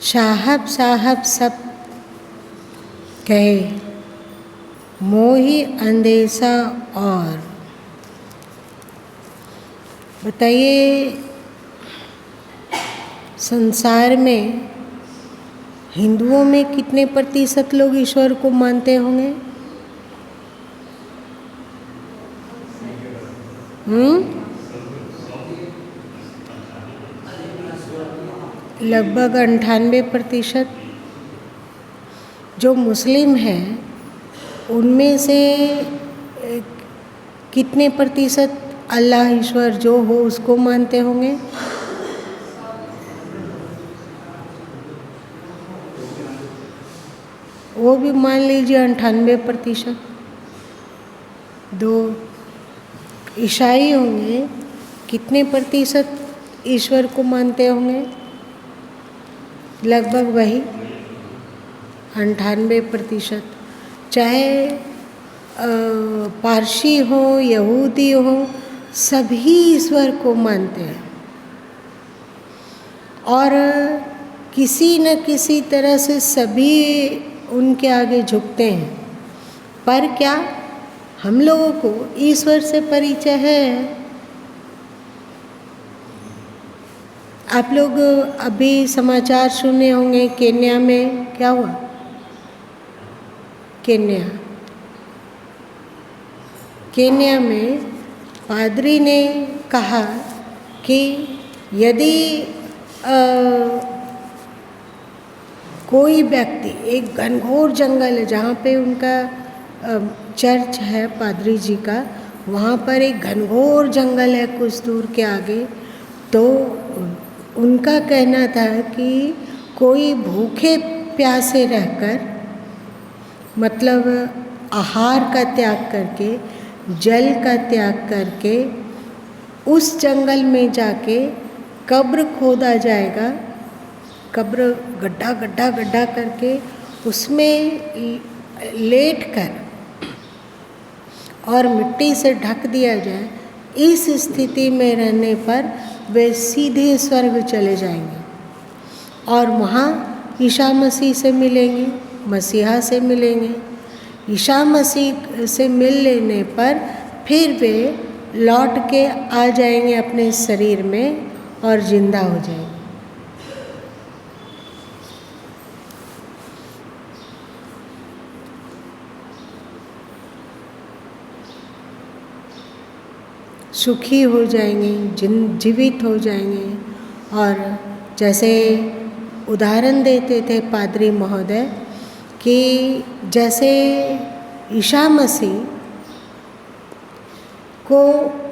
साहब साहब सब कहे, मोही अंदेशा और। बताइए, संसार में हिंदुओं में कितने प्रतिशत लोग ईश्वर को मानते होंगे? लगभग 98%। जो मुस्लिम हैं उनमें से कितने प्रतिशत अल्लाह ईश्वर जो हो उसको मानते होंगे? वो भी मान लीजिए 98%। दो ईसाई होंगे, कितने प्रतिशत ईश्वर को मानते होंगे? लगभग वही 98%। चाहे पारसी हो, यहूदी हो, सभी ईश्वर को मानते हैं और किसी न किसी तरह से सभी उनके आगे झुकते हैं। पर क्या हम लोगों को ईश्वर से परिचय है? आप लोग अभी समाचार सुने होंगे, केन्या में क्या हुआ? केन्या में पादरी ने कहा कि यदि कोई व्यक्ति, एक घनघोर जंगल है जहाँ पे उनका चर्च है पादरी जी का, वहाँ पर एक घनघोर जंगल है कुछ दूर के आगे, तो उनका कहना था कि कोई भूखे प्यासे रहकर, मतलब आहार का त्याग करके, जल का त्याग करके, उस जंगल में जाके कब्र खोदा जाएगा, कब्र गड्ढा गड्ढा गड्ढा करके उसमें लेट कर और मिट्टी से ढक दिया जाए। इस स्थिति में रहने पर वे सीधे स्वर्ग चले जाएंगे और वहाँ ईसा मसीह से मिलेंगे, मसीहा से मिलेंगे। ईसा मसीह से मिल लेने पर फिर वे लौट के आ जाएंगे अपने शरीर में और जिंदा हो जाएंगे। सुखी हो जाएंगे, जीवित हो जाएंगे। और जैसे उदाहरण देते थे पादरी महोदय कि जैसे ईसा मसीह को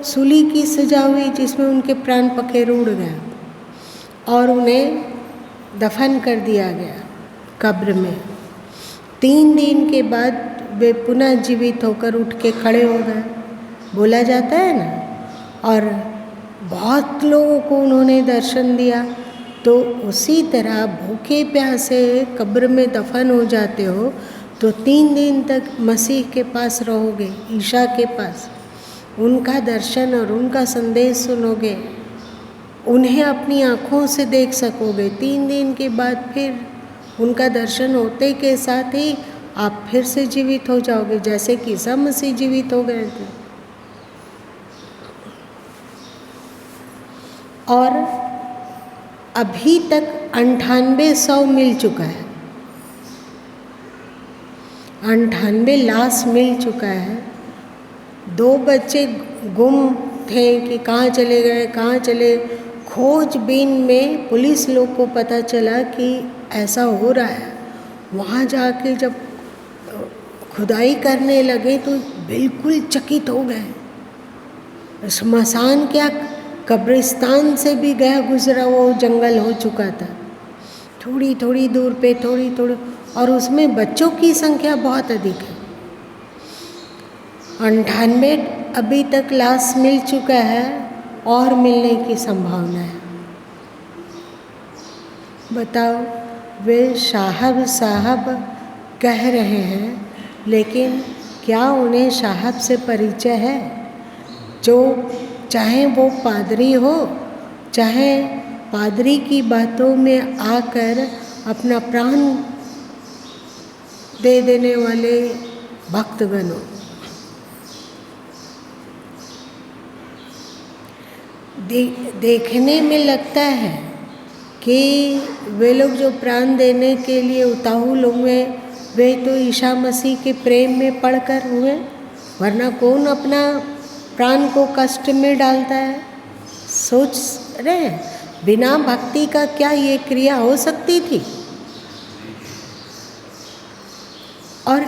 सूली की सजा हुई जिसमें उनके प्राण पखेरु उड़ गए और उन्हें दफन कर दिया गया कब्र में। 3 दिन के बाद वे पुनः जीवित होकर उठ के खड़े हो गए, बोला जाता है ना। और बहुत लोगों को उन्होंने दर्शन दिया। तो उसी तरह भूखे प्यासे कब्र में दफन हो जाते हो तो 3 दिन तक मसीह के पास रहोगे, ईसा के पास, उनका दर्शन और उनका संदेश सुनोगे, उन्हें अपनी आँखों से देख सकोगे। 3 दिन के बाद फिर उनका दर्शन होते के साथ ही आप फिर से जीवित हो जाओगे, जैसे कि ईसा मसीह जीवित हो गए थे। और अभी तक 9800 मिल चुका है, 98 लाश मिल चुका है। 2 बच्चे गुम थे कि कहाँ चले गए, कहाँ चले। खोजबीन में पुलिस लोग को पता चला कि ऐसा हो रहा है। वहाँ जाके जब खुदाई करने लगे तो बिल्कुल चकित हो गए। श्मशान क्या, कब्रिस्तान से भी गया गुजरा वो जंगल हो चुका था, थोड़ी थोड़ी दूर पे, थोड़ी थोड़ी, और उसमें बच्चों की संख्या बहुत अधिक है। 98 अभी तक लाश मिल चुका है और मिलने की संभावना है। बताओ, वे साहब साहब कह रहे हैं, लेकिन क्या उन्हें साहब से परिचय है? जो चाहे वो पादरी हो, चाहे पादरी की बातों में आकर अपना प्राण दे देने वाले भक्तगणों, देखने में लगता है कि वे लोग जो प्राण देने के लिए उतावल हुए वे तो ईसा मसीह के प्रेम में पड़कर हुए, वरना कौन अपना प्राण को कष्ट में डालता है। सोच रहे हैं, बिना भक्ति का क्या ये क्रिया हो सकती थी? और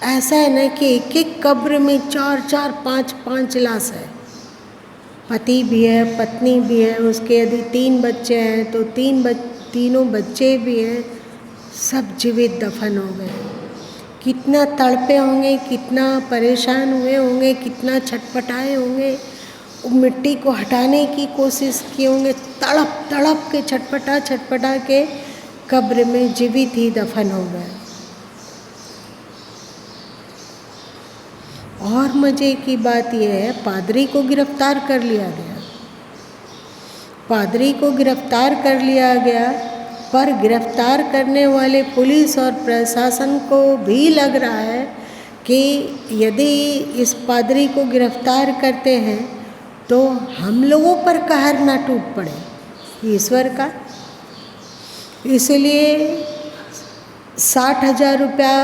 ऐसा है ना कि एक एक कब्र में 4-4, 5-5 लाश है, पति भी है, पत्नी भी है, उसके यदि 3 बच्चे हैं तो तीनों बच्चे भी हैं, सब जीवित दफन हो गए। कितना तड़पे होंगे, कितना परेशान हुए होंगे, कितना छटपटाए होंगे, मिट्टी को हटाने की कोशिश किए होंगे, तड़प तड़प के छटपटा के कब्र में जीवित ही दफन हो गए। और मज़े की बात यह है, पादरी को गिरफ्तार कर लिया गया। पादरी को गिरफ्तार कर लिया गया, पर गिरफ्तार करने वाले पुलिस और प्रशासन को भी लग रहा है कि यदि इस पादरी को गिरफ्तार करते हैं तो हम लोगों पर कहर ना टूट पड़े ईश्वर का, इसलिए 60,000 रुपया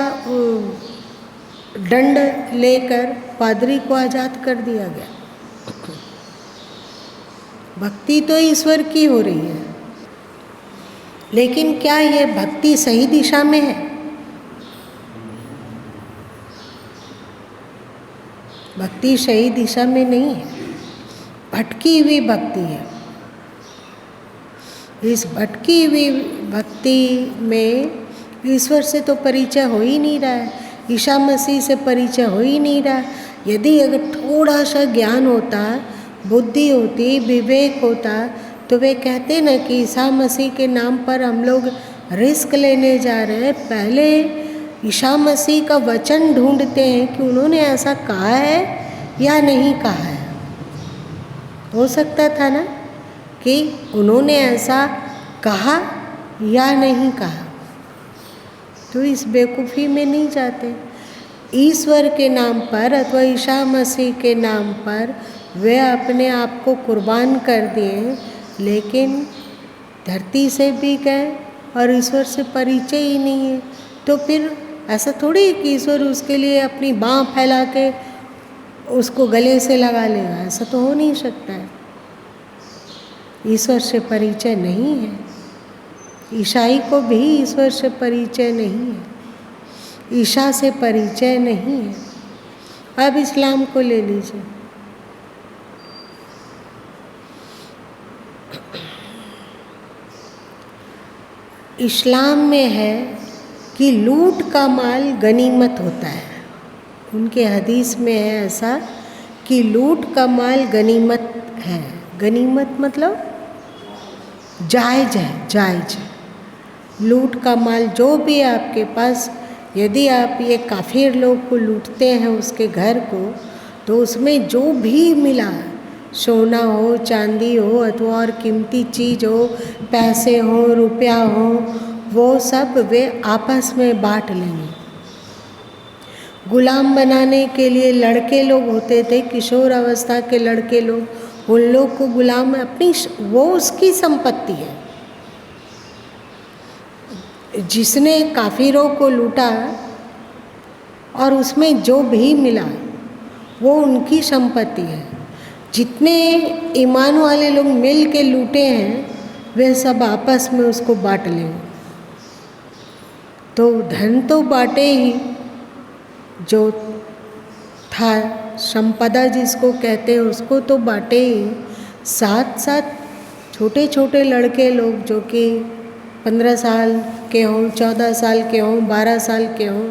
दंड लेकर पादरी को आज़ाद कर दिया गया। भक्ति तो ईश्वर की हो रही है, लेकिन क्या ये भक्ति सही दिशा में है? भक्ति सही दिशा में नहीं है, भटकी हुई भक्ति है। इस भटकी हुई भक्ति में ईश्वर से तो परिचय हो ही नहीं रहा है, ईसा मसीह से परिचय हो ही नहीं रहा। यदि अगर थोड़ा सा ज्ञान होता, बुद्धि होती, विवेक होता, तो वे कहते ना कि ईसा मसीह के नाम पर हम लोग रिस्क लेने जा रहे हैं, पहले ईसा मसीह का वचन ढूंढते हैं कि उन्होंने ऐसा कहा है या नहीं कहा है। हो सकता था ना कि उन्होंने ऐसा कहा या नहीं कहा, तो इस बेवकूफ़ी में नहीं जाते। ईश्वर के नाम पर अथवा ईसा मसीह के नाम पर वे अपने आप को कुर्बान कर दिए, लेकिन धरती से भी गए और ईश्वर से परिचय ही नहीं है। तो फिर ऐसा थोड़ी है कि ईश्वर उसके लिए अपनी बाँह फैला के उसको गले से लगा लेगा, ऐसा तो हो नहीं सकता है। ईश्वर से परिचय नहीं है, ईसाई को भी ईश्वर से परिचय नहीं है, ईसा से परिचय नहीं है। अब इस्लाम को ले लीजिए, इस्लाम में है कि लूट का माल गनीमत होता है। उनके हदीस में है ऐसा कि लूट का माल गनीमत है। गनीमत मतलब जायज़ है, जायज़ है। लूट का माल जो भी आपके पास, यदि आप ये काफिर लोग को लूटते हैं उसके घर को, तो उसमें जो भी मिला, सोना हो, चांदी हो अथवा और कीमती चीज़ हो, पैसे हो, रुपया हो, वो सब वे आपस में बांट लेंगे। गुलाम बनाने के लिए लड़के लोग होते थे, किशोर अवस्था के लड़के लोग, उन लोग को गुलाम अपनी, वो उसकी संपत्ति है। जिसने काफिरों को लूटा और उसमें जो भी मिला वो उनकी संपत्ति है। जितने ईमान वाले लोग मिल के लूटे हैं वे सब आपस में उसको बांट लेंगे। तो धन तो बांटे ही, जो था संपदा जिसको कहते हैं उसको तो बांटे ही, साथ साथ छोटे छोटे लड़के लोग जो कि 15 साल के हों, 14 साल के हों, 12 साल के हों,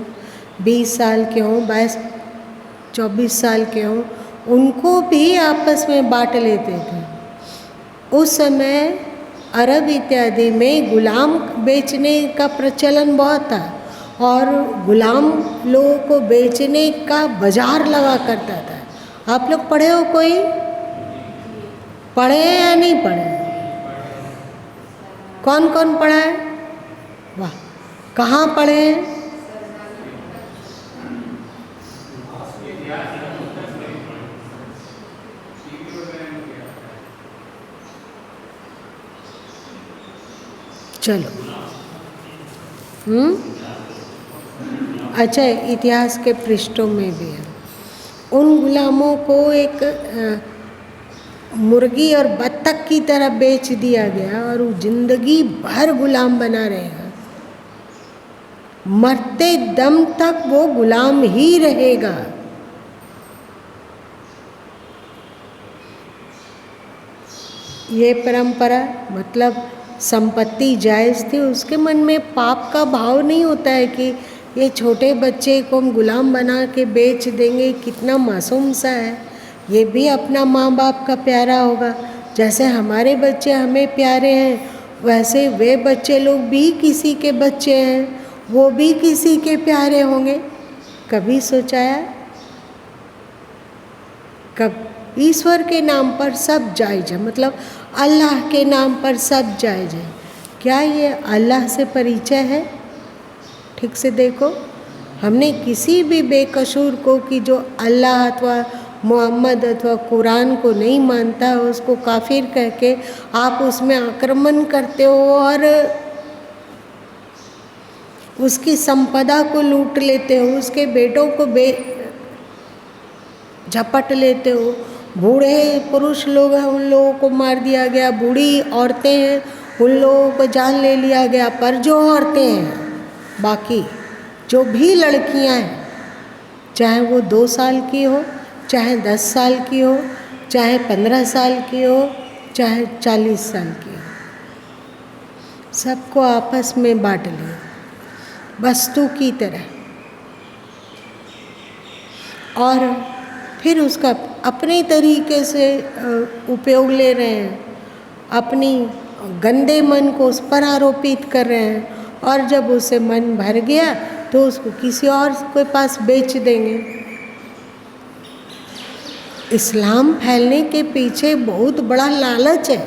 20 साल के हों, 22-24 साल के हों, उनको भी आपस में बांट लेते थे। उस समय अरब इत्यादि में गुलाम बेचने का प्रचलन बहुत था और गुलाम लोगों को बेचने का बाजार लगा करता था। आप लोग पढ़े हो, कोई पढ़े या नहीं पढ़े? कौन कौन पढ़ा है? वाह, कहाँ पढ़े हैं? चलो, अच्छा, इतिहास के पृष्ठों में भी है। उन गुलामों को एक मुर्गी और बत्तख की तरह बेच दिया गया और वो जिंदगी भर गुलाम बना रहेगा, मरते दम तक वो गुलाम ही रहेगा। ये परंपरा, मतलब संपत्ति जायज़ थी, उसके मन में पाप का भाव नहीं होता है कि ये छोटे बच्चे को हम गुलाम बना के बेच देंगे, कितना मासूम सा है, ये भी अपना माँ बाप का प्यारा होगा। जैसे हमारे बच्चे हमें प्यारे हैं, वैसे वे बच्चे लोग भी किसी के बच्चे हैं, वो भी किसी के प्यारे होंगे। कभी सोचाया? कब? ईश्वर के नाम पर सब जायज़ है, मतलब अल्लाह के नाम पर सब जायज़ है। क्या ये अल्लाह से परिचय है? ठीक से देखो, हमने किसी भी बेकसूर को कि जो अल्लाह अथवा मोहम्मद अथवा कुरान को नहीं मानता है, उसको काफिर कह के आप उसमें आक्रमण करते हो और उसकी संपदा को लूट लेते हो, उसके बेटों को झपट लेते हो। बूढ़े पुरुष लोग हैं, उन लोगों को मार दिया गया, बूढ़ी औरतें हैं, उन लोगों को जान ले लिया गया। पर जो औरतें हैं, बाकी जो भी लड़कियां हैं, चाहे वो 2 साल की हो, चाहे 10 साल की हो, चाहे 15 साल की हो, चाहे 40 साल की हो, सबको आपस में बांट लिया वस्तु की तरह, और फिर उसका अपने तरीके से उपयोग ले रहे हैं, अपनी गंदे मन को उस पर आरोपित कर रहे हैं, और जब उसे मन भर गया तो उसको किसी और के पास बेच देंगे। इस्लाम फैलने के पीछे बहुत बड़ा लालच है।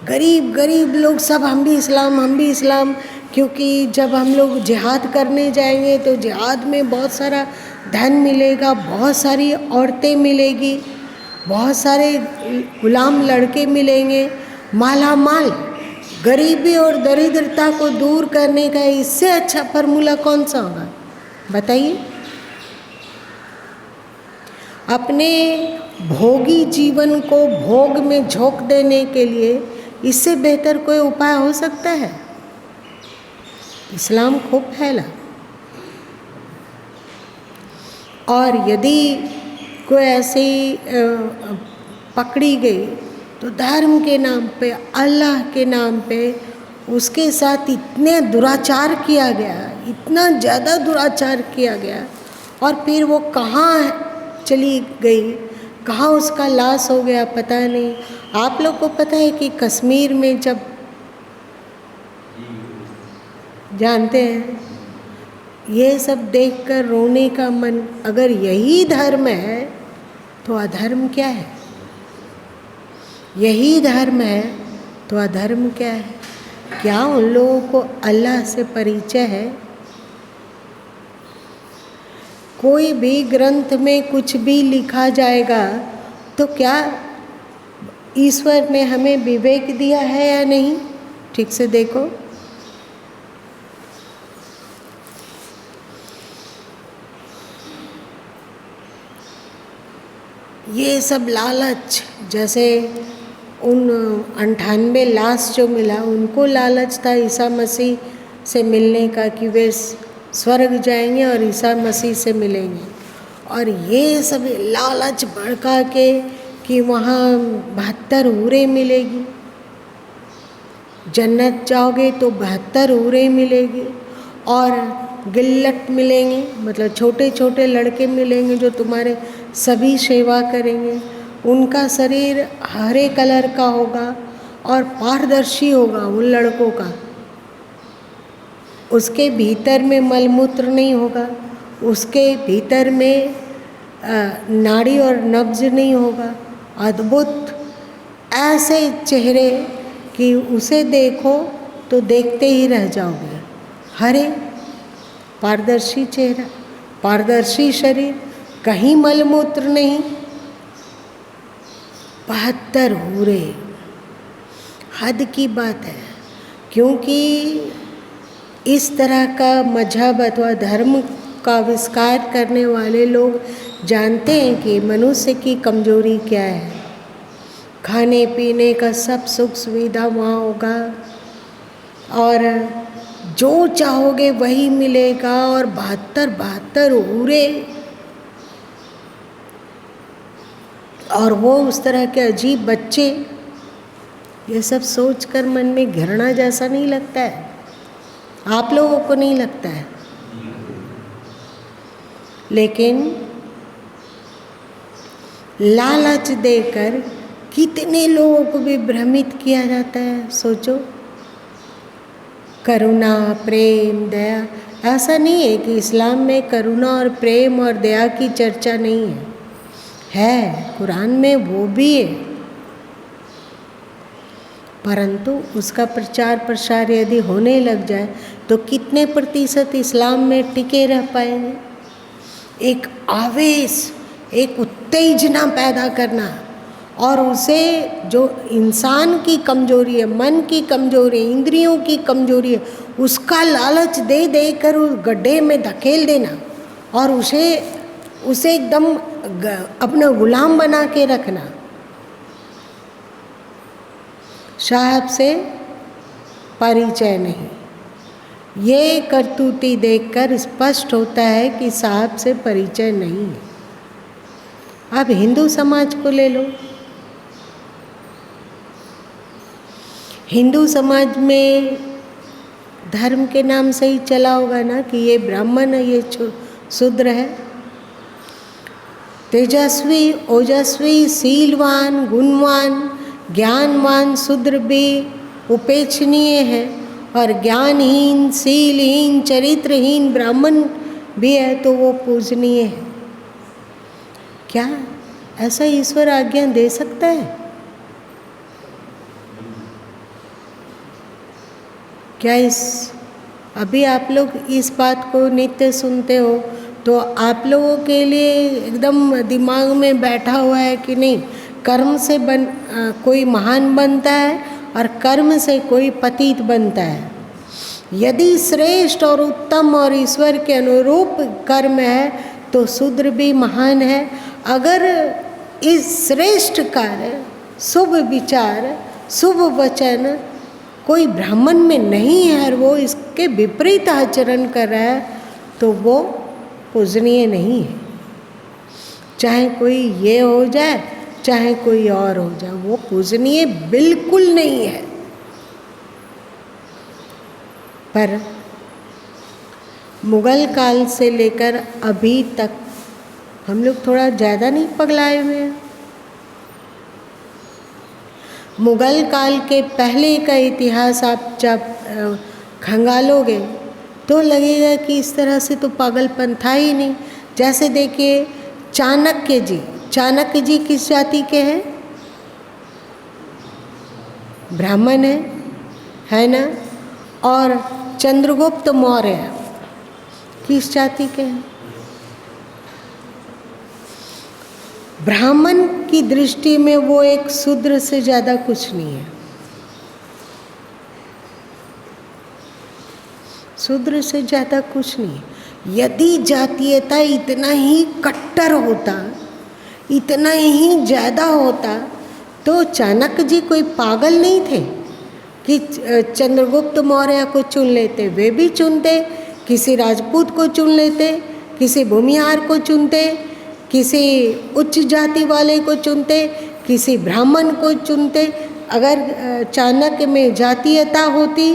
गरीब गरीब लोग सब हम भी इस्लाम, क्योंकि जब हम लोग जिहाद करने जाएंगे तो जिहाद में बहुत सारा धन मिलेगा, बहुत सारी औरतें मिलेगी, बहुत सारे गुलाम लड़के मिलेंगे, माला माल। गरीबी और दरिद्रता को दूर करने का इससे अच्छा फार्मूला कौन सा होगा, बताइए? अपने भोगी जीवन को भोग में झोंक देने के लिए इससे बेहतर कोई उपाय हो सकता है? इस्लाम खूब फैला, और यदि कोई ऐसी पकड़ी गई तो धर्म के नाम पे, अल्लाह के नाम पे उसके साथ इतने दुराचार किया गया, इतना ज़्यादा दुराचार किया गया, और फिर वो कहाँ चली गई, कहाँ उसका लाश हो गया पता नहीं। आप लोग को पता है कि कश्मीर में जब, जानते हैं, ये सब देखकर रोने का मन, अगर यही धर्म है तो अधर्म क्या है? यही धर्म है तो अधर्म क्या है? क्या उन लोगों को अल्लाह से परिचय है? कोई भी ग्रंथ में कुछ भी लिखा जाएगा तो क्या ईश्वर ने हमें विवेक दिया है या नहीं? ठीक से देखो, ये सब लालच, जैसे उन 98 लाश जो मिला, उनको लालच था ईसा मसीह से मिलने का कि वे स्वर्ग जाएंगे और ईसा मसीह से मिलेंगे, और ये सब लालच भड़का के कि वहाँ 72 हूरें मिलेगी, जन्नत जाओगे तो 72 हूरें मिलेगी, और गिल्लट मिलेंगे, मतलब छोटे छोटे लड़के मिलेंगे जो तुम्हारे सभी सेवा करेंगे। उनका शरीर हरे कलर का होगा और पारदर्शी होगा उन लड़कों का, उसके भीतर में मलमूत्र नहीं होगा, उसके भीतर में नाड़ी और नब्ज नहीं होगा। अद्भुत ऐसे चेहरे कि उसे देखो तो देखते ही रह जाओगे। हरे, पारदर्शी चेहरा, पारदर्शी शरीर, कहीं मलमूत्र नहीं, 72 हूरे, हद की बात है। क्योंकि इस तरह का मजहब अथवा धर्म का आविष्कार करने वाले लोग जानते हैं कि मनुष्य की कमजोरी क्या है। खाने पीने का सब सुख सुविधा वहाँ होगा और जो चाहोगे वही मिलेगा, और 72 हूरे, और वो उस तरह के अजीब बच्चे। ये सब सोचकर मन में घृणा जैसा नहीं लगता है? आप लोगों को नहीं लगता है? लेकिन लालच देकर कितने लोगों को भी भ्रमित किया जाता है। सोचो, करुणा, प्रेम, दया, ऐसा नहीं है कि इस्लाम में करुणा और प्रेम और दया की चर्चा नहीं है, कुरान में वो भी है, परंतु उसका प्रचार प्रसार यदि होने लग जाए तो कितने प्रतिशत इस्लाम में टिके रह पाएंगे? एक आवेश, एक उत्तेजना पैदा करना, और उसे जो इंसान की कमजोरी है, मन की कमजोरी, इंद्रियों की कमजोरी है, उसका लालच दे देकर उस गड्ढे में धकेल देना और उसे एकदम अपना गुलाम बना के रखना। साहब से परिचय नहीं, ये करतूती देखकर स्पष्ट होता है कि साहब से परिचय नहीं है। अब हिंदू समाज को ले लो, हिंदू समाज में धर्म के नाम से ही चला होगा ना कि ये ब्राह्मण है, ये शूद्र है। तेजस्वी, ओजस्वी, शीलवान, गुणवान, ज्ञानवान शूद्र भी उपेक्षणीय है, और ज्ञानहीन, शीलहीन, चरित्रहीन ब्राह्मण भी है तो वो पूजनीय है। क्या ऐसा ईश्वर आज्ञा दे सकता है? क्या अभी आप लोग इस बात को नित्य सुनते हो तो आप लोगों के लिए एकदम दिमाग में बैठा हुआ है कि नहीं, कर्म से कोई महान बनता है और कर्म से कोई पतित बनता है। यदि श्रेष्ठ और उत्तम और ईश्वर के अनुरूप कर्म है तो शूद्र भी महान है। अगर इस श्रेष्ठ कार्य, शुभ विचार, शुभ वचन कोई ब्राह्मण में नहीं है और वो इसके विपरीत आचरण कर रहा है तो वो पूजनीय नहीं है। चाहे कोई ये हो जाए, चाहे कोई और हो जाए, वो पूजनीय बिल्कुल नहीं है। पर मुगल काल से लेकर अभी तक हम लोग थोड़ा ज़्यादा नहीं पगलाए हुए हैं? मुगल काल के पहले का इतिहास आप जब खंगालोगे तो लगेगा कि इस तरह से तो पागलपन था ही नहीं। जैसे देखिए चाणक्य जी किस जाति के हैं? ब्राह्मण है ना? और चंद्रगुप्त मौर्य किस जाति के हैं? ब्राह्मण की दृष्टि में वो एक शूद्र से ज़्यादा कुछ नहीं है। शूद्र से ज़्यादा कुछ नहीं। यदि जातीयता इतना ही कट्टर होता, इतना ही ज़्यादा होता तो चाणक्य जी कोई पागल नहीं थे कि चंद्रगुप्त मौर्य को चुन लेते। वे भी चुनते, किसी राजपूत को चुन लेते, किसी भूमिहार को चुनते, किसी उच्च जाति वाले को चुनते, किसी ब्राह्मण को चुनते। अगर चाणक्य में जातीयता होती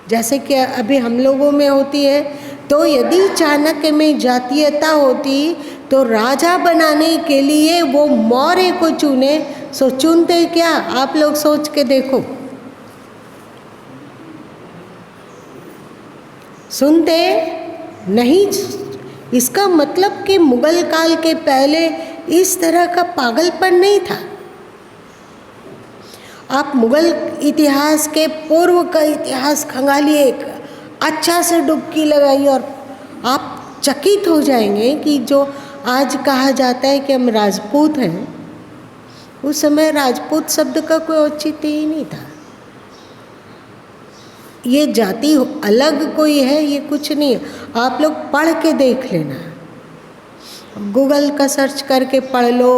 जैसे कि अभी हम लोगों में होती है, तो यदि चाणक्य में जातीयता होती तो राजा बनाने के लिए वो मौर्य को चुने। सो चुनते क्या? आप लोग सोच के देखो, सुनते नहीं। इसका मतलब कि मुगल काल के पहले इस तरह का पागलपन नहीं था। आप मुगल इतिहास के पूर्व का इतिहास खंगालिए, अच्छा से डुबकी लगाइए और आप चकित हो जाएंगे कि जो आज कहा जाता है कि हम राजपूत हैं, उस समय राजपूत शब्द का कोई औचित्य ही नहीं था। ये जाति अलग कोई है, ये कुछ नहीं है। आप लोग पढ़ के देख लेना, गूगल का सर्च करके पढ़ लो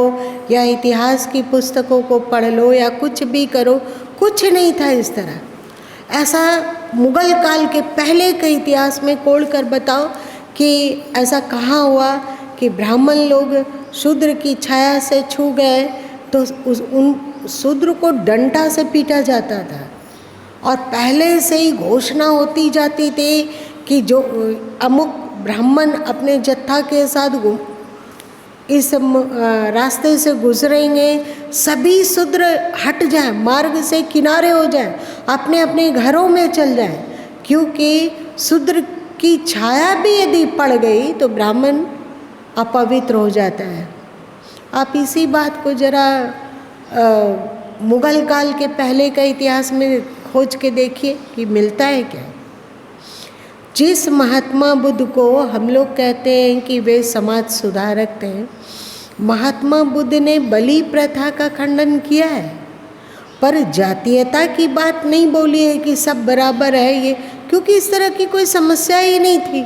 या इतिहास की पुस्तकों को पढ़ लो या कुछ भी करो, कुछ नहीं था इस तरह। ऐसा मुगल काल के पहले के इतिहास में कोड़ कर बताओ कि ऐसा कहाँ हुआ कि ब्राह्मण लोग शूद्र की छाया से छू गए तो उन शूद्र को डंडा से पीटा जाता था, और पहले से ही घोषणा होती जाती थी कि जो अमुक ब्राह्मण अपने जत्था के साथ इस रास्ते से गुजरेंगे, सभी शूद्र हट जाएं, मार्ग से किनारे हो जाएं, अपने अपने घरों में चल जाएं, क्योंकि शूद्र की छाया भी यदि पड़ गई तो ब्राह्मण अपवित्र हो जाता है। आप इसी बात को जरा मुगल काल के पहले का इतिहास में खोज के देखिए कि मिलता है क्या। जिस महात्मा बुद्ध को हम लोग कहते हैं कि वे समाज सुधारक थे, महात्मा बुद्ध ने बलि प्रथा का खंडन किया है, पर जातीयता की बात नहीं बोली है कि सब बराबर है ये, क्योंकि इस तरह की कोई समस्या ही नहीं थी।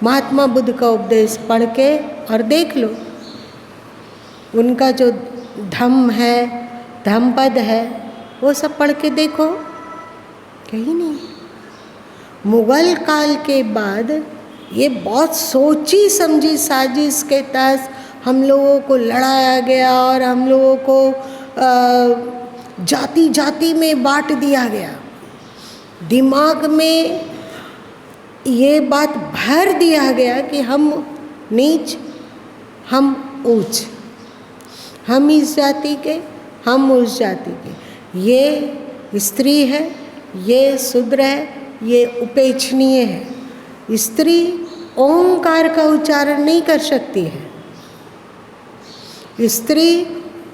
महात्मा बुद्ध का उपदेश पढ़ के और देख लो, उनका जो धम्म है, धम्मपद है, वो सब पढ़ के देखो, कहीं नहीं। मुगल काल के बाद ये बहुत सोची समझी साजिश के तहत हम लोगों को लड़ाया गया और हम लोगों को जाति जाति में बांट दिया गया। दिमाग में ये बात भर दिया गया कि हम नीच, हम ऊंच, हम इस जाति के, हम उस जाति के, ये स्त्री है, ये शूद्र है, ये उपेक्षणीय है। स्त्री ओंकार का उच्चारण नहीं कर सकती है, स्त्री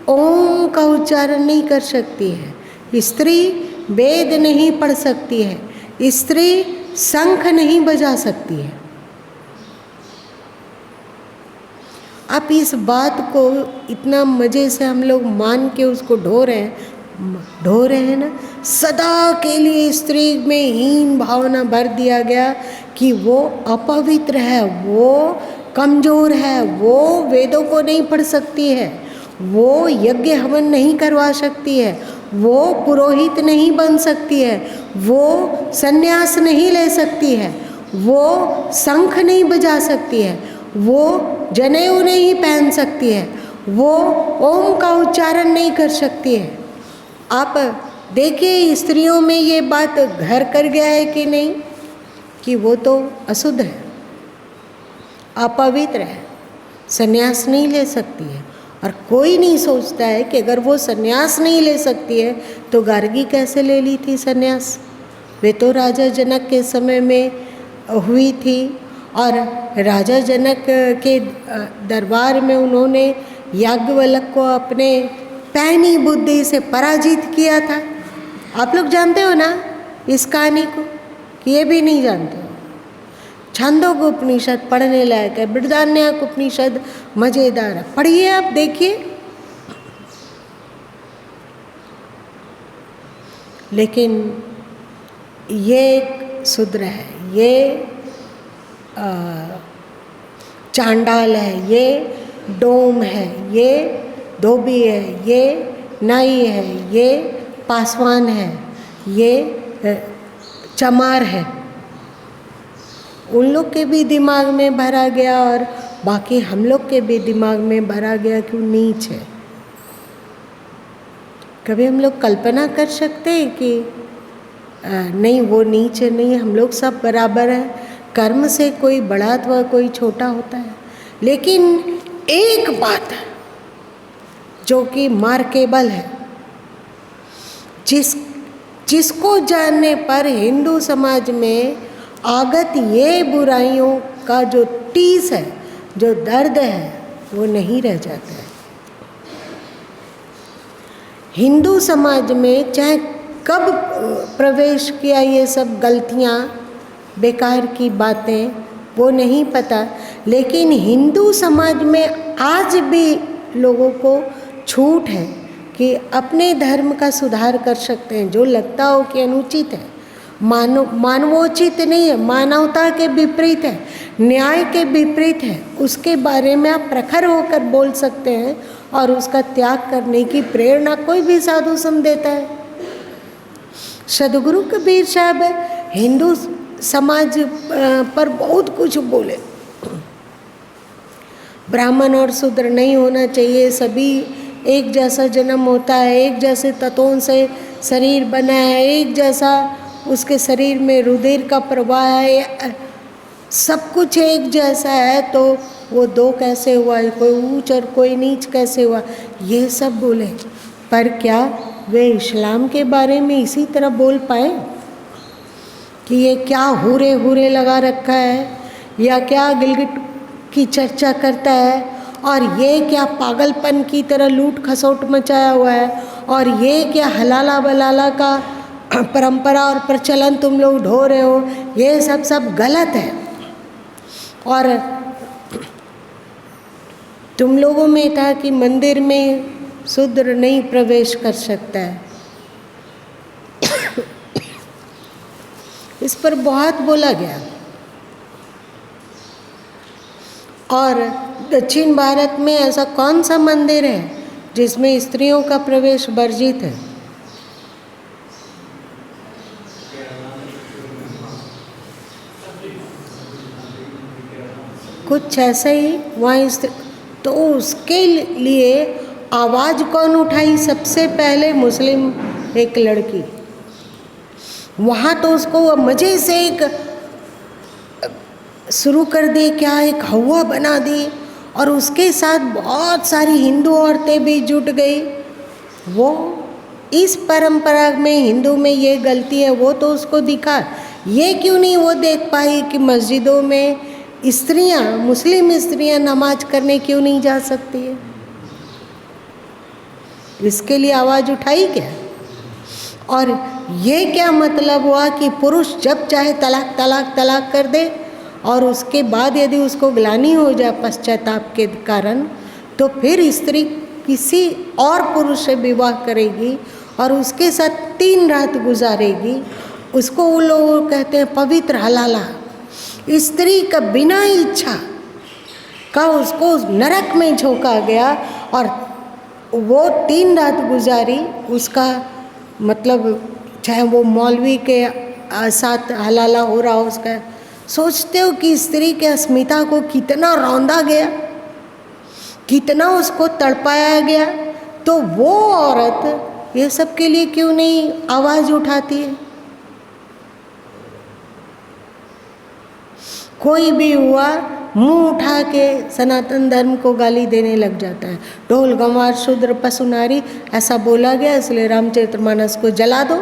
ओम का उच्चारण नहीं कर सकती है, स्त्री वेद नहीं पढ़ सकती है, स्त्री शंख नहीं बजा सकती है। आप इस बात को इतना मज़े से हम लोग मान के उसको ढो रहे हैं ना। सदा के लिए स्त्री में हीन भावना भर दिया गया कि वो अपवित्र है, वो कमज़ोर है, वो वेदों को नहीं पढ़ सकती है, वो यज्ञ हवन नहीं करवा सकती है, वो पुरोहित नहीं बन सकती है, वो संन्यास नहीं ले सकती है, वो शंख नहीं बजा सकती है, वो जनेऊ नहीं पहन सकती है, वो ओम का उच्चारण नहीं कर सकती है। आप देखिए स्त्रियों में ये बात घर कर गया है कि नहीं, कि वो तो अशुद्ध है, अपवित्र है, संन्यास नहीं ले सकती है। और कोई नहीं सोचता है कि अगर वो संन्यास नहीं ले सकती है तो गार्गी कैसे ले ली थी संन्यास। वे तो राजा जनक के समय में हुई थी, और राजा जनक के दरबार में उन्होंने याज्ञवल्क्य को अपने पैनी बुद्धि से पराजित किया था। आप लोग जानते हो ना इस कहानी को, कि ये भी नहीं जानते हो। छांदोग्य उपनिषद पढ़ने लायक है, बृहदारण्यक उपनिषद मज़ेदार है, पढ़िए आप, देखिए। लेकिन ये एक शूद्र है, ये चांडाल है, ये डोम है, ये धोबी है, ये नाई है, ये पासवान है, ये चमार है। उन लोग के भी दिमाग में भरा गया और बाकी हम लोग के भी दिमाग में भरा गया कि वो नीच है। कभी हम लोग कल्पना कर सकते हैं कि नहीं वो नीच है, नहीं, हम लोग सब बराबर हैं, कर्म से कोई बड़ा अथवा कोई छोटा होता है। लेकिन एक बात है जो कि मार्केबल है, जिसको जानने पर हिंदू समाज में आगत ये बुराइयों का जो टीस है, जो दर्द है, वो नहीं रह जाता है। हिंदू समाज में चाहे कब प्रवेश किया ये सब गलतियाँ, बेकार की बातें, वो नहीं पता। लेकिन हिंदू समाज में आज भी लोगों को छूट है कि अपने धर्म का सुधार कर सकते हैं। जो लगता हो कि अनुचित है, मानवोचित नहीं है, मानवता के विपरीत है, न्याय के विपरीत है, उसके बारे में आप प्रखर होकर बोल सकते हैं और उसका त्याग करने की प्रेरणा कोई भी साधु संत देता है। सदगुरु कबीर साहब हिंदू समाज पर बहुत कुछ बोले। ब्राह्मण और शूद्र नहीं होना चाहिए, सभी एक जैसा जन्म होता है, एक जैसे तत्वों से शरीर बना है, एक जैसा उसके शरीर में रुधिर का प्रवाह है, सब कुछ एक जैसा है, तो वो दो कैसे हुआ, कोई ऊंच और कोई नीच कैसे हुआ, ये सब बोले। पर क्या वे इस्लाम के बारे में इसी तरह बोल पाए कि ये क्या हुरे हुरे लगा रखा है, या क्या गिलगिट की चर्चा करता है, और ये क्या पागलपन की तरह लूट खसोट मचाया हुआ है, और ये क्या हलाला बलाला का परंपरा और प्रचलन तुम लोग ढो रहे हो, ये सब गलत है। और तुम लोगों में था कि मंदिर में शूद्र नहीं प्रवेश कर सकता है। इस पर बहुत बोला गया। और दक्षिण भारत में ऐसा कौन सा मंदिर है जिसमें स्त्रियों का प्रवेश वर्जित है? कुछ ऐसा ही वहाँ तो उसके लिए आवाज़ कौन उठाई? सबसे पहले मुस्लिम एक लड़की। वहाँ तो उसको मज़े से एक शुरू कर दे, क्या एक हवा बना दी, और उसके साथ बहुत सारी हिंदू औरतें भी जुट गई। वो इस परंपरा में हिंदू में ये गलती है, वो तो उसको दिखा। ये क्यों नहीं वो देख पाई कि मस्जिदों में स्त्रियां, मुस्लिम स्त्रियां नमाज करने क्यों नहीं जा सकती है? इसके लिए आवाज़ उठाई क्या? और ये क्या मतलब हुआ कि पुरुष जब चाहे तलाक तलाक तलाक कर दे, और उसके बाद यदि उसको ग्लानि हो जाए पश्चाताप के कारण, तो फिर स्त्री किसी और पुरुष से विवाह करेगी और उसके साथ 3 रात गुजारेगी। उसको वो लोग कहते हैं पवित्र हलाला। स्त्री का बिना इच्छा का उसको नरक में झोंका गया, और वो 3 रात गुजारी। उसका मतलब चाहे वो मौलवी के साथ हलाला हो रहा हो, उसका सोचते हो कि स्त्री के अस्मिता को कितना रौंदा गया, कितना उसको तड़पाया गया। तो वो औरत ये सब के लिए क्यों नहीं आवाज़ उठाती है? कोई भी हुआ मुंह उठा के सनातन धर्म को गाली देने लग जाता है। ढोल गंवार शूद्र पशु नारी ऐसा बोला गया, इसलिए रामचरितमानस को जला दो,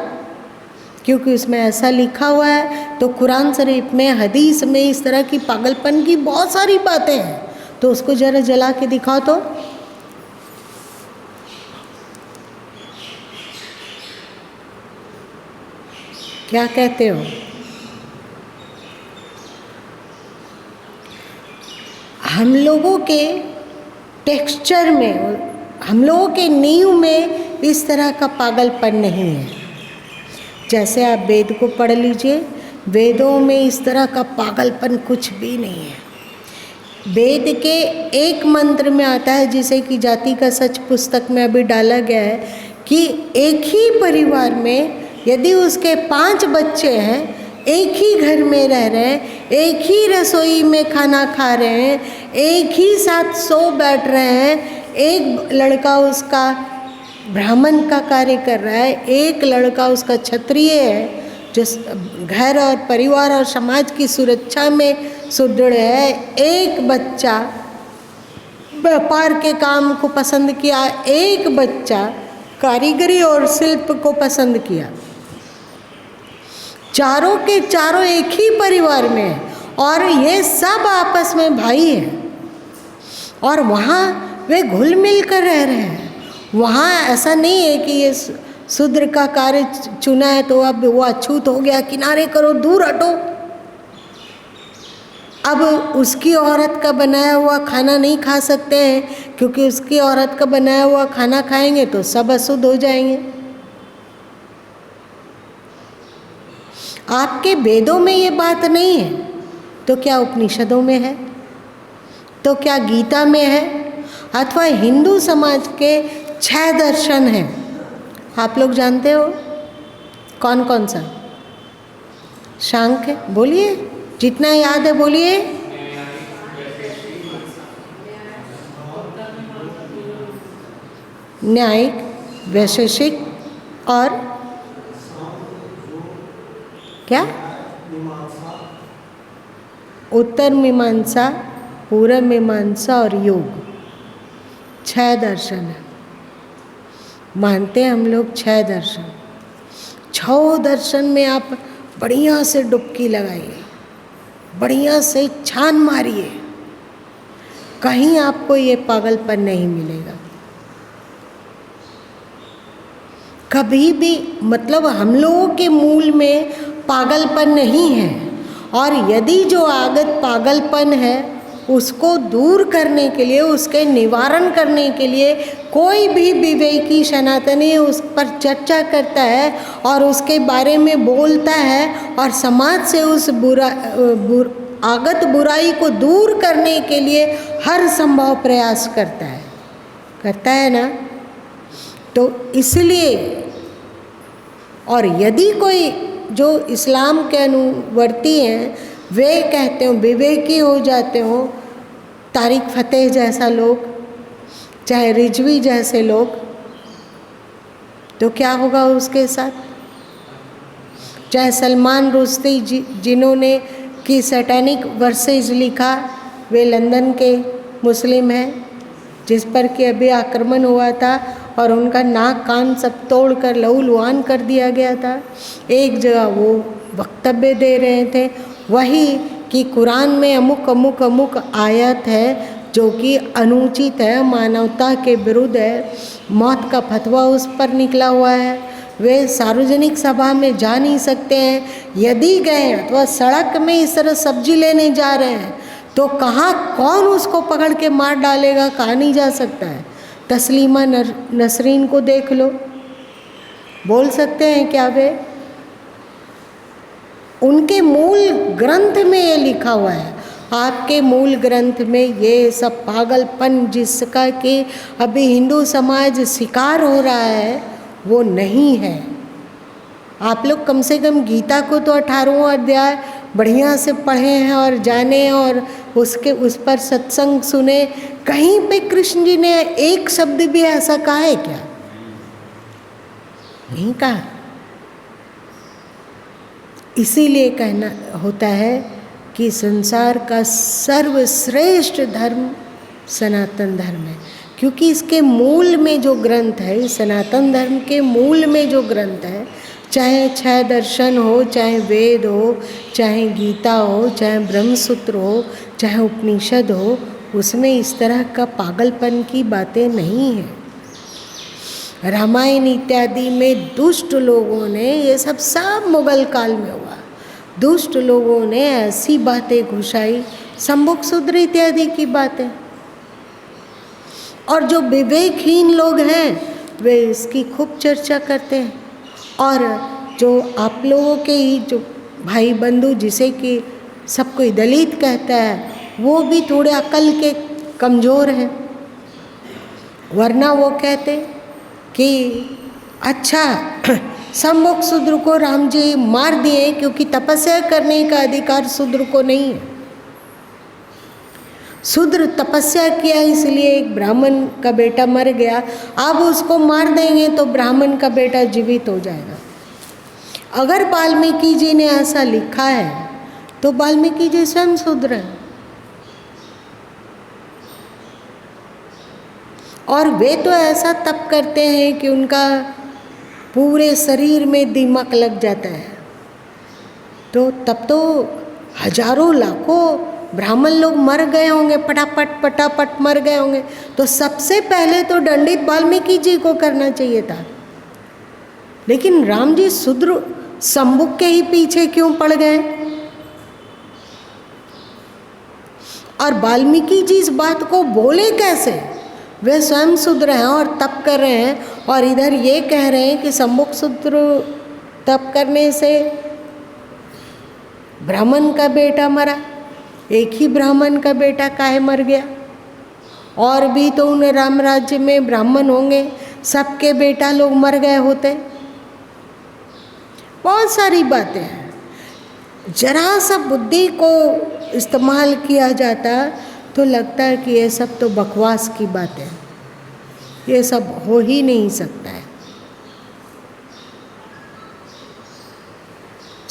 क्योंकि उसमें ऐसा लिखा हुआ है। तो कुरान शरीफ में, हदीस में इस तरह की पागलपन की बहुत सारी बातें हैं, तो उसको जरा जला के दिखाओ तो। क्या कहते हो? हम लोगों के टेक्सचर में, हम लोगों के नींव में इस तरह का पागलपन नहीं है। जैसे आप वेद को पढ़ लीजिए, वेदों में इस तरह का पागलपन कुछ भी नहीं है। वेद के एक मंत्र में आता है, जिसे कि जाति का सच पुस्तक में अभी डाला गया है, कि एक ही परिवार में यदि उसके 5 बच्चे हैं, एक ही घर में रह रहे हैं, एक ही रसोई में खाना खा रहे हैं, एक ही साथ सो बैठ रहे हैं, एक लड़का उसका ब्राह्मण का कार्य कर रहा है, एक लड़का उसका क्षत्रिय है जो घर और परिवार और समाज की सुरक्षा में सुदृढ़ है, एक बच्चा व्यापार के काम को पसंद किया, एक बच्चा कारीगरी और शिल्प को पसंद किया। चारों के चारों एक ही परिवार में हैं, और ये सब आपस में भाई हैं, और वहाँ वे घुल मिल कर रह रहे हैं। वहाँ ऐसा नहीं है कि ये शूद्र का कार्य चुना है तो अब वो अछूत हो गया, किनारे करो, दूर हटो। अब उसकी औरत का बनाया हुआ खाना नहीं खा सकते हैं, क्योंकि उसकी औरत का बनाया हुआ खाना खाएंगे तो सब अशुद्ध हो जाएंगे। आपके वेदों में ये बात नहीं है तो क्या उपनिषदों में है? तो क्या गीता में है? अथवा हिंदू समाज के 6 दर्शन हैं, आप लोग जानते हो कौन कौन सा? सांख्य, बोलिए, जितना याद है बोलिए। न्यायिक, वैशेषिक और क्या? उत्तर मीमांसा, पूर्व मीमांसा और योग। 6 दर्शन है, मानते हैं हम लोग 6 दर्शन। 6 दर्शन में आप बढ़िया से डुबकी लगाइए, बढ़िया से छान मारिए, कहीं आपको ये पागलपन नहीं मिलेगा कभी भी। मतलब हम लोगों के मूल में पागलपन नहीं है, और यदि जो आगत पागलपन है उसको दूर करने के लिए, उसके निवारण करने के लिए कोई भी विवेकी सनातनी उस पर चर्चा करता है और उसके बारे में बोलता है और समाज से उस आगत बुराई को दूर करने के लिए हर संभव प्रयास करता है ना। तो इसलिए, और यदि कोई जो इस्लाम के अनुवर्ती हैं वे कहते हो, विवेकी हो जाते हो, तारिक फतेह जैसा लोग, चाहे रिजवी जैसे लोग, तो क्या होगा उसके साथ? चाहे सलमान रुश्दी जिन्होंने की सैटेनिक वर्सेज लिखा, वे लंदन के मुस्लिम हैं, जिस पर कि अभी आक्रमण हुआ था और उनका नाक कान सब तोड़कर लहूलुहान कर दिया गया था। एक जगह वो वक्तव्य दे रहे थे वही कि कुरान में अमुक आयत है जो कि अनुचित है, मानवता के विरुद्ध है, मौत का फतवा उस पर निकला हुआ है, वे सार्वजनिक सभा में जा नहीं सकते हैं। यदि गए अथवा सड़क में इस तरह सब्जी लेने जा रहे हैं तो कहाँ कौन उसको पकड़ के मार डालेगा, कहा नहीं जा सकता है। तस्लीमा नसरीन को देख लो, बोल सकते हैं क्या वे? उनके मूल ग्रंथ में ये लिखा हुआ है। आपके मूल ग्रंथ में ये सब पागलपन जिसका कि अभी हिंदू समाज शिकार हो रहा है वो नहीं है। आप लोग कम से कम गीता को तो 18वां अध्याय बढ़िया से पढ़े हैं और जाने और उस पर सत्संग सुने। कहीं पे कृष्ण जी ने एक शब्द भी ऐसा कहा है क्या? नहीं कहा। इसीलिए कहना होता है कि संसार का सर्वश्रेष्ठ धर्म सनातन धर्म है, क्योंकि इसके मूल में जो ग्रंथ है, सनातन धर्म के मूल में जो ग्रंथ है, चाहे 6 दर्शन हो, चाहे वेद हो, चाहे गीता हो, चाहे ब्रह्मसूत्र हो, चाहे उपनिषद हो, उसमें इस तरह का पागलपन की बातें नहीं हैं। रामायण इत्यादि में दुष्ट लोगों ने, ये सब मुगल काल में हुआ, दुष्ट लोगों ने ऐसी बातें घुसाई, संभुक शूद्र इत्यादि की बातें, और जो विवेकहीन लोग हैं वे इसकी खूब चर्चा करते हैं। और जो आप लोगों के ही जो भाई बंधु जिसे कि सब कोई दलित कहता है, वो भी थोड़े अकल के कमज़ोर हैं, वरना वो कहते कि अच्छा संभुक शूद्र को राम जी मार दिए क्योंकि तपस्या करने का अधिकार शूद्र को नहीं है। शूद्र तपस्या किया इसलिए एक ब्राह्मण का बेटा मर गया, अब उसको मार देंगे तो ब्राह्मण का बेटा जीवित हो जाएगा। अगर वाल्मीकि जी ने ऐसा लिखा है तो वाल्मीकि जी स्वयं शूद्र हैं, और वे तो ऐसा तप करते हैं कि उनका पूरे शरीर में दीमक लग जाता है। तो तब तो हजारों लाखों ब्राह्मण लोग मर गए होंगे, पटापट मर गए होंगे। तो सबसे पहले तो दंडित वाल्मीकि जी को करना चाहिए था, लेकिन राम जी शूद्र संभुक के ही पीछे क्यों पड़ गए? और वाल्मीकि जी इस बात को बोले कैसे? वे स्वयं शूद्र हैं और तप कर रहे हैं, और इधर ये कह रहे हैं कि सम्मुख शूद्र तप करने से ब्राह्मण का बेटा मरा। एक ही ब्राह्मण का बेटा काहे मर गया? और भी तो उन राम राज्य में ब्राह्मण होंगे, सबके बेटा लोग मर गए होते। बहुत सारी बातें हैं। जरा सा बुद्धि को इस्तेमाल किया जाता तो लगता है कि ये सब तो बकवास की बातें हैं, ये सब हो ही नहीं सकता है।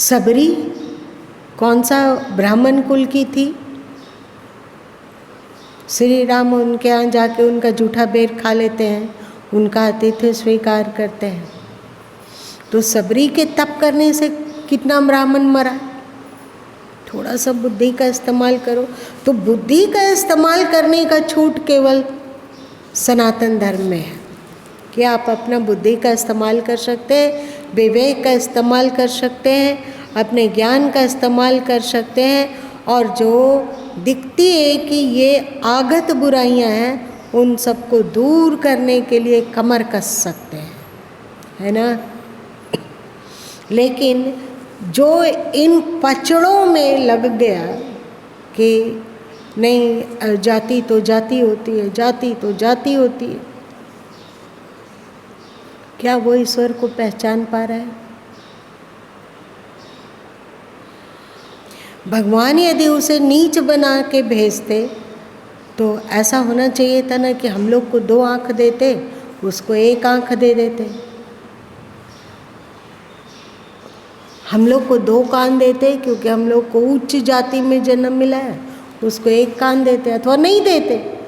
सबरी कौन सा ब्राह्मण कुल की थी? श्री राम उनके यहाँ जाके उनका जूठा बेर खा लेते हैं, उनका आतिथ्य स्वीकार करते हैं। तो सबरी के तप करने से कितना ब्राह्मण मरा? थोड़ा सा बुद्धि का इस्तेमाल करो। तो बुद्धि का इस्तेमाल करने का छूट केवल सनातन धर्म में है कि आप अपना बुद्धि का इस्तेमाल कर सकते हैं, विवेक का इस्तेमाल कर सकते हैं, अपने ज्ञान का इस्तेमाल कर सकते हैं, और जो दिखती है कि ये आगत बुराइयां हैं उन सबको दूर करने के लिए कमर कस सकते हैं, है ना। लेकिन जो इन पचड़ों में लग गया कि नहीं, जाति तो जाति होती है, जाति तो जाति होती है, क्या वो ईश्वर को पहचान पा रहा है? भगवान यदि उसे नीच बना के भेजते तो ऐसा होना चाहिए था ना कि हम लोग को 2 आँख देते, उसको 1 आँख दे देते। हम लोग को 2 कान देते क्योंकि हम लोग को उच्च जाति में जन्म मिला है, उसको 1 कान देते, अथवा नहीं देते।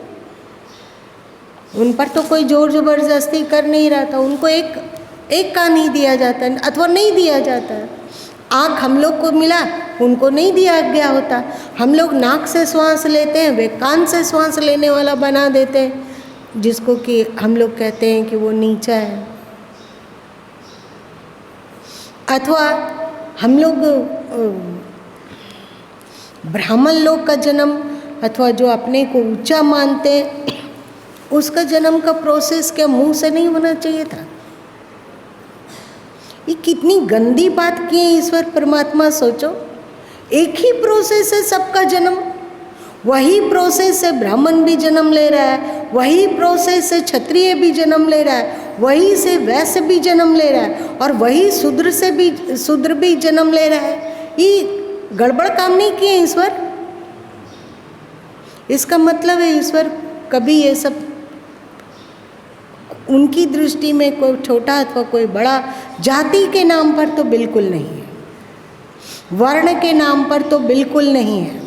उन पर तो कोई जोर जबरदस्ती कर नहीं रहा था, उनको एक कान ही दिया जाता है अथवा नहीं दिया जाता है। आँख हम लोग को मिला, उनको नहीं दिया गया होता। हम लोग नाक से श्वास लेते हैं, वे कान से श्वास लेने वाला बना देते हैं, जिसको कि हम लोग कहते हैं कि वो नीचा है। अथवा हम लोग ब्राह्मण लोग का जन्म, अथवा जो अपने को ऊंचा मानते हैं, उसका जन्म का प्रोसेस क्या मुंह से नहीं होना चाहिए था? ये कितनी गंदी बात की है ईश्वर परमात्मा। सोचो, एक ही प्रोसेस है सबका जन्म, वही प्रोसेस से ब्राह्मण भी जन्म ले रहा है, वही प्रोसेस से क्षत्रिय भी जन्म ले रहा है, वही से वैश्य भी जन्म ले रहा है, और वही शूद्र भी जन्म ले रहा है। ये गड़बड़ काम नहीं किए ईश्वर। इसका मतलब है ईश्वर कभी ये सब, उनकी दृष्टि में कोई छोटा अथवा कोई बड़ा जाति के नाम पर तो बिल्कुल नहीं है, वर्ण के नाम पर तो बिल्कुल नहीं है।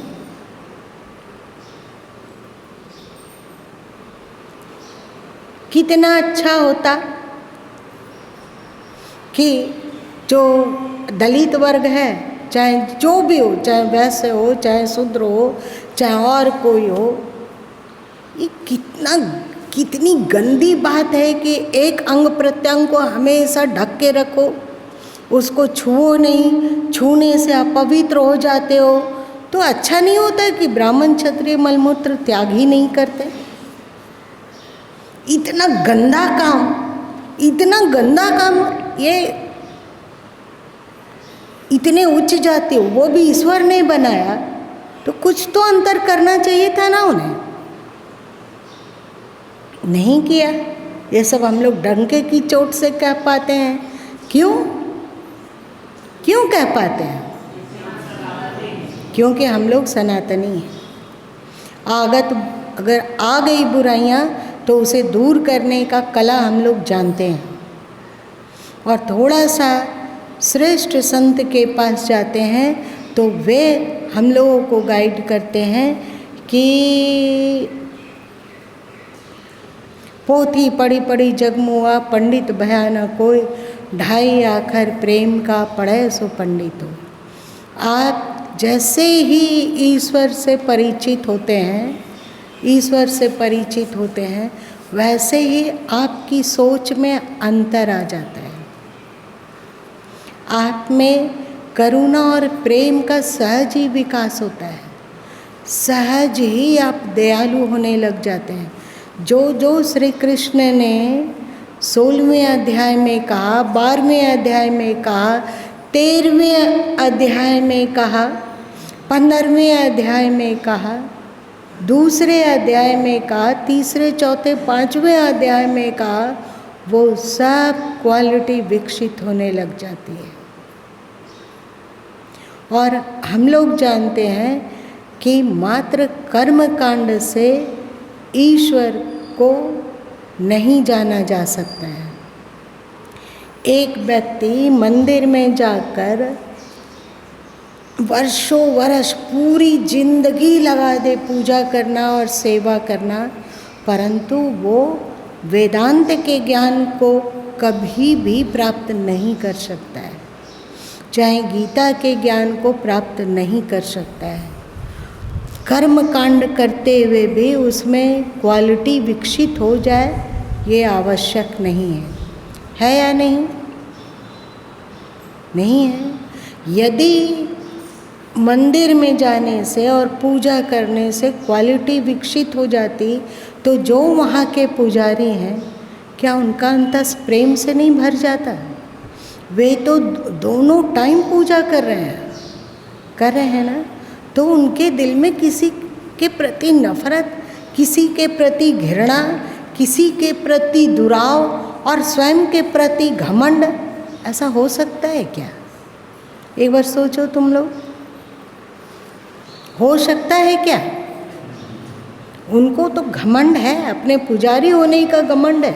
कितना अच्छा होता कि जो दलित वर्ग है, चाहे जो भी हो, चाहे वैश्य हो, चाहे शूद्र हो, चाहे और कोई हो, ये कितनी गंदी बात है कि एक अंग प्रत्यंग को हमेशा ढक के रखो, उसको छुओ नहीं, छूने से अपवित्र हो जाते हो। तो अच्छा नहीं होता कि ब्राह्मण क्षत्रिय मलमूत्र त्याग ही नहीं करते। इतना गंदा काम, ये इतने उच्च जाति हो, वो भी ईश्वर ने बनाया, तो कुछ तो अंतर करना चाहिए था ना उन्हें। नहीं किया। ये सब हम लोग डंके की चोट से कह पाते हैं। क्यों कह पाते हैं? क्योंकि हम लोग सनातनी हैं। अगर आ गई बुराइयां तो उसे दूर करने का कला हम लोग जानते हैं, और थोड़ा सा श्रेष्ठ संत के पास जाते हैं तो वे हम लोगों को गाइड करते हैं कि पोथी पढ़ी पढ़ी जगमुआ, पंडित भया न कोई, 2.5 आखर प्रेम का पढ़े सो पंडित हो। आप जैसे ही ईश्वर से परिचित होते हैं, वैसे ही आपकी सोच में अंतर आ जाता है। आप में करुणा और प्रेम का सहज ही विकास होता है। सहज ही आप दयालु होने लग जाते हैं। जो जो श्री कृष्ण ने 16वें अध्याय में कहा, 12वें अध्याय में कहा, 13वें अध्याय में कहा, 15वें अध्याय में कहा, दूसरे अध्याय में कहा, तीसरे, चौथे, 5वें अध्याय में कहा, वो सब क्वालिटी विकसित होने लग जाती है। और हम लोग जानते हैं कि मात्र कर्म कांड से ईश्वर को नहीं जाना जा सकता है। एक व्यक्ति मंदिर में जाकर वर्षों वर्ष पूरी जिंदगी लगा दे पूजा करना और सेवा करना, परंतु वो वेदांत के ज्ञान को कभी भी प्राप्त नहीं कर सकता है, चाहे गीता के ज्ञान को प्राप्त नहीं कर सकता है। कर्म कांड करते हुए भी उसमें क्वालिटी विकसित हो जाए ये आवश्यक नहीं है या नहीं? नहीं है। यदि मंदिर में जाने से और पूजा करने से क्वालिटी विकसित हो जाती तो जो वहाँ के पुजारी हैं क्या उनका अंतस प्रेम से नहीं भर जाता? वे तो दोनों टाइम पूजा कर रहे हैं ना, तो उनके दिल में किसी के प्रति नफरत, किसी के प्रति घृणा, किसी के प्रति दुराव और स्वयं के प्रति घमंड, ऐसा हो सकता है क्या? एक बार सोचो तुम लोग, हो सकता है क्या? उनको तो घमंड है, अपने पुजारी होने का घमंड है,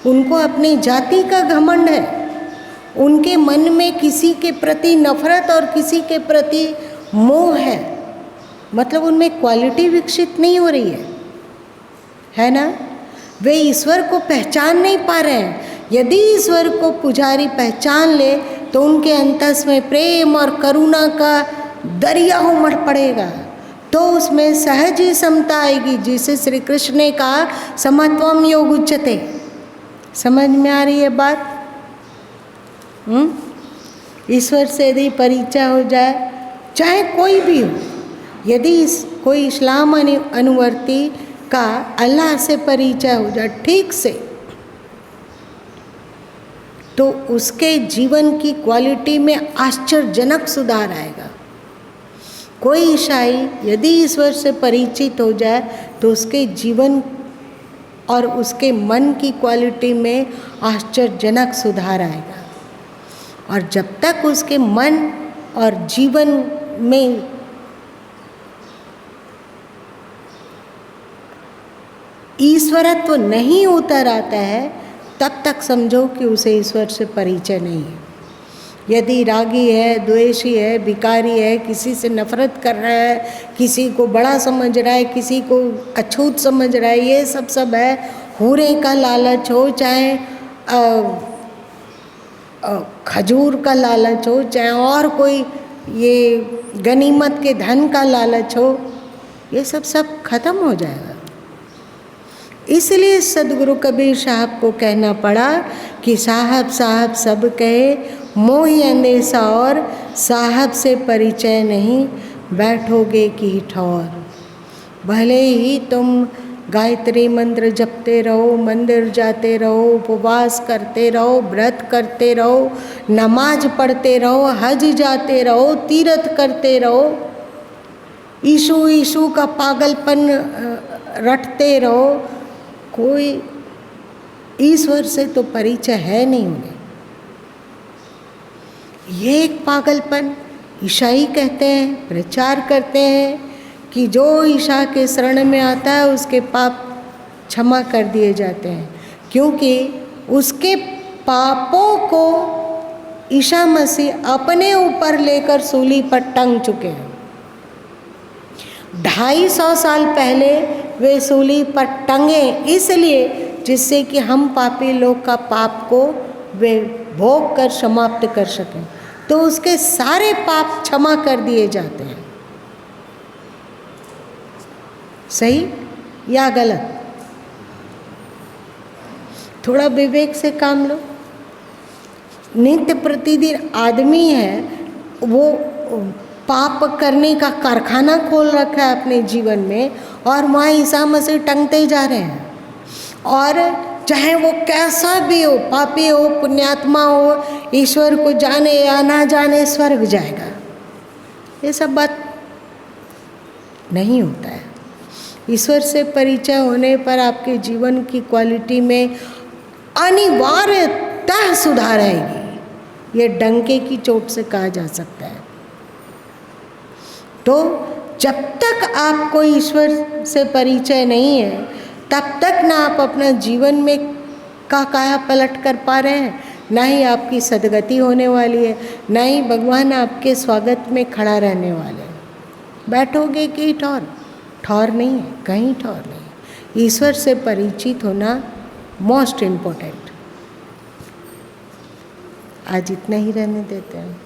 उनको अपनी जाति का घमंड है, उनके मन में किसी के प्रति नफरत और किसी के प्रति मोह है, मतलब उनमें क्वालिटी विकसित नहीं हो रही है ना? वे ईश्वर को पहचान नहीं पा रहे हैं। यदि ईश्वर को पुजारी पहचान ले तो उनके अंतस में प्रेम और करुणा का दरिया उमड़ पड़ेगा, तो उसमें सहज ही समता आएगी, जिसे श्री कृष्ण ने कहा समत्वम योग उच्यते। समझ में आ रही है बात? ईश्वर से यदि परिचय हो जाए, चाहे कोई भी हो, यदि कोई इस्लाम अनुवर्ती का अल्लाह से परिचय हो जाए ठीक से, तो उसके जीवन की क्वालिटी में आश्चर्यजनक सुधार आएगा। कोई ईसाई यदि ईश्वर से परिचित हो जाए तो उसके जीवन और उसके मन की क्वालिटी में आश्चर्यजनक सुधार आएगा। और जब तक उसके मन और जीवन में ईश्वरत्व नहीं उतर आता है, तब तक समझो कि उसे ईश्वर से परिचय नहीं है। यदि रागी है, द्वेषी है, विकारी है, किसी से नफरत कर रहा है, किसी को बड़ा समझ रहा है, किसी को अछूत समझ रहा है, ये सब है, हूरे का लालच हो, चाहे खजूर का लालच हो, चाहे और कोई ये गनीमत के धन का लालच हो, ये सब खत्म हो जाएगा। इसलिए सदगुरु कबीर साहब को कहना पड़ा कि साहब साहब सब कहे, मोहि अंदेशा और साहब से परिचय नहीं, बैठोगे की ठौर। भले ही तुम गायत्री मंत्र जपते रहो, मंदिर जाते रहो, उपवास करते रहो, व्रत करते रहो, नमाज पढ़ते रहो, हज जाते रहो, तीर्थ करते रहो, ईशु ईशु का पागलपन रटते रहो, कोई ईश्वर से तो परिचय है नहीं उन्हें। ये एक पागलपन ईसाई कहते हैं, प्रचार करते हैं कि जो ईशा के शरण में आता है उसके पाप क्षमा कर दिए जाते हैं, क्योंकि उसके पापों को ईशा मसीह अपने ऊपर लेकर सूली पर टंग चुके हैं। 250 साल पहले वे सूली पर टंगे इसलिए जिससे कि हम पापी लोग का पाप को वे भोग कर समाप्त कर सकें, तो उसके सारे पाप क्षमा कर दिए जाते हैं। सही या गलत? थोड़ा विवेक से काम लो। नित्य प्रतिदिन आदमी है, वो पाप करने का कारखाना खोल रखा है अपने जीवन में, और वहाँ ईसा मसीह टंगते जा रहे हैं। और चाहे वो कैसा भी हो, पापी हो, पुण्यात्मा हो, ईश्वर को जाने या ना जाने, स्वर्ग जाएगा। ये सब बात नहीं होता है। ईश्वर से परिचय होने पर आपके जीवन की क्वालिटी में अनिवार्यतः सुधार आएगी। ये डंके की चोट से कहा जा सकता है। तो जब तक आपको ईश्वर से परिचय नहीं है, तब तक ना आप अपना जीवन में का काया पलट कर पा रहे हैं, ना ही आपकी सदगति होने वाली है, ना ही भगवान आपके स्वागत में खड़ा रहने वाले हैं। बैठोगे कि ठौर? ठौर नहीं है, कहीं ठौर नहीं। ईश्वर से परिचित होना मोस्ट इम्पोर्टेंट। आज इतना ही रहने देते हैं।